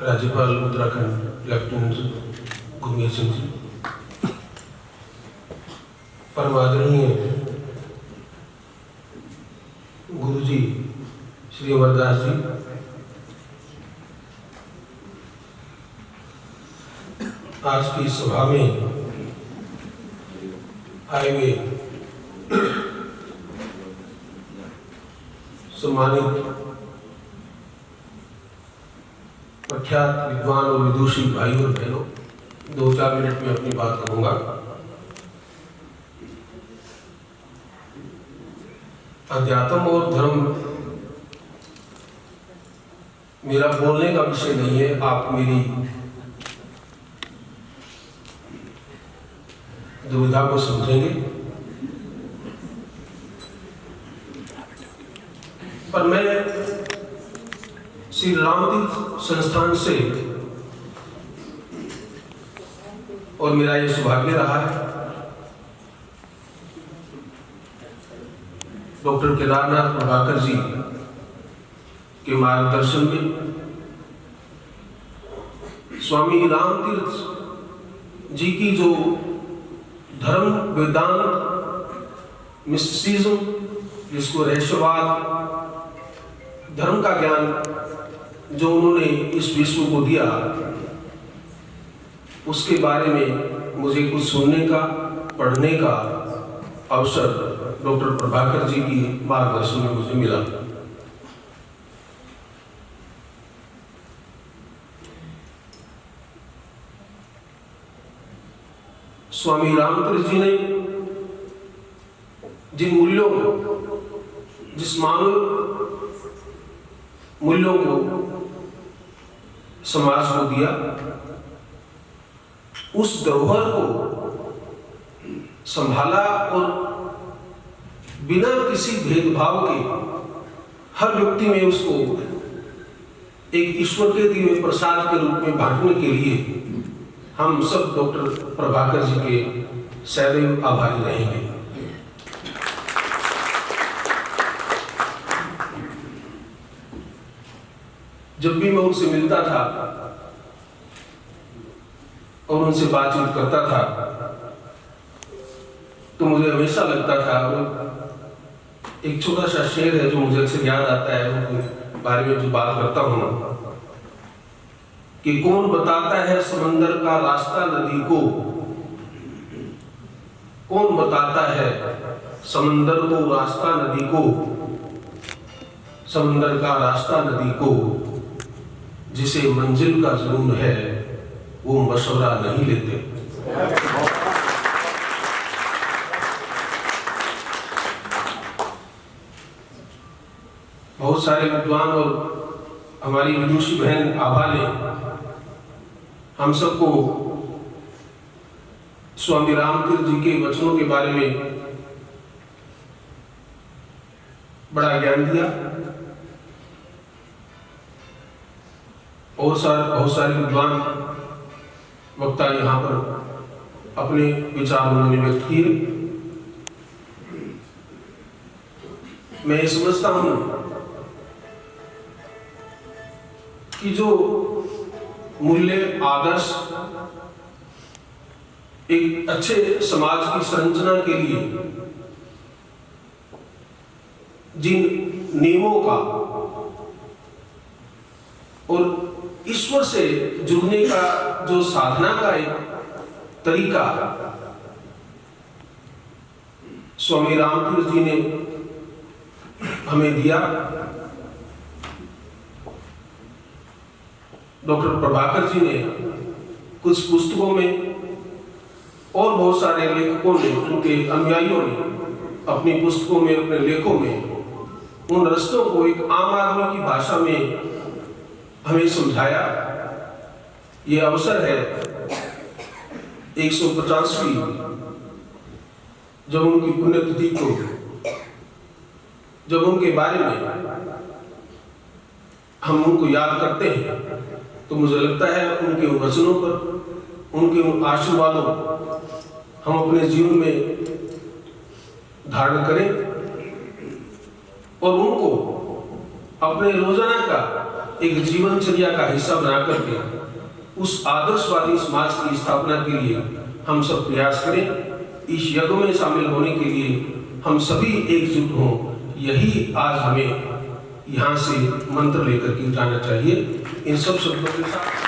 राज्यपाल उत्तराखंड लेफ्टिनेंट गुरमीत सिंह जी, परम आदरणीय गुरु जी श्री अमरदास जी, आज की सभा में आए हुए सम्मानित प्रख्यात विद्वान और विदुषी भाई और बहनों, 2-4 मिनट में अपनी बात कहूंगा। अध्यात्म और धर्म मेरा बोलने का विषय नहीं है, आप मेरी दुविधा को समझेंगे, पर मैं श्री रामतीर्थ संस्थान से, और मेरा यह सौभाग्य रहा है डॉक्टर केदारनाथ प्रभाकर जी के मार्गदर्शन में स्वामी रामतीर्थ जी की जो धर्म वेदांत मिस्टिसिज्म, जिसको रहस्यवाद, धर्म का ज्ञान जो उन्होंने इस विश्व को दिया, उसके बारे में मुझे कुछ सुनने का, पढ़ने का अवसर डॉक्टर प्रभाकर जी की मार्गदर्शन में मुझे मिला। स्वामी रामतीर्थ जी ने जिन मूल्यों को, जिस मानव मूल्यों को समाज को दिया, उस धरोहर को संभाला और बिना किसी भेदभाव के हर व्यक्ति में उसको एक ईश्वर के दिए हुए प्रसाद के रूप में बांटने के लिए हम सब डॉक्टर प्रभाकर जी के सदैव आभारी रहेंगे। जब भी मैं उनसे मिलता था और उनसे बातचीत करता था तो मुझे हमेशा लगता था, एक छोटा सा शेर है जो मुझे अक्सर याद आता है, उनके बारे में जो बात करता हूं, कि कौन बताता है समंदर का रास्ता नदी को, कौन बताता है समंदर को रास्ता नदी को, समंदर का रास्ता नदी को, जिसे मंजिल का जुनून है वो मशवरा नहीं लेते। बहुत सारे विद्वान और हमारी विदुषी बहन आभा ने हम सबको स्वामी रामतीर्थ जी के वचनों के बारे में बड़ा ज्ञान दिया, और बहुत सारे विद्वान वक्ता यहाँ पर अपने विचार उन्होंने व्यक्त किए। मैं ये समझता हूं कि जो मूल्य, आदर्श एक अच्छे समाज की संरचना के लिए जिन नियमों का और ईश्वर से जुड़ने का जो साधना का एक तरीका स्वामी रामतीर्थ जी ने हमें दिया, डॉक्टर प्रभाकर जी ने कुछ पुस्तकों में और बहुत सारे लेखकों ने, उनके अनुयायियों ने अपनी पुस्तकों में, अपने लेखों में उन रस्तों को एक आम आदमी की भाषा में हमें समझाया। ये अवसर है 150वीं जब उनकी पुण्यतिथि को, जब उनके बारे में हम उनको याद करते हैं तो मुझे लगता है उनके वचनों पर, उनके उन आशीर्वादों हम अपने जीवन में धारण करें और उनको अपने रोजाना का एक जीवनचर्या का हिस्सा बना करके उस आदर्शवादी समाज की स्थापना के लिए हम सब प्रयास करें। इस यज्ञ में शामिल होने के लिए हम सभी एकजुट हों, यही आज हमें यहाँ से मंत्र लेकर के जाना चाहिए। इन सब शब्दों के साथ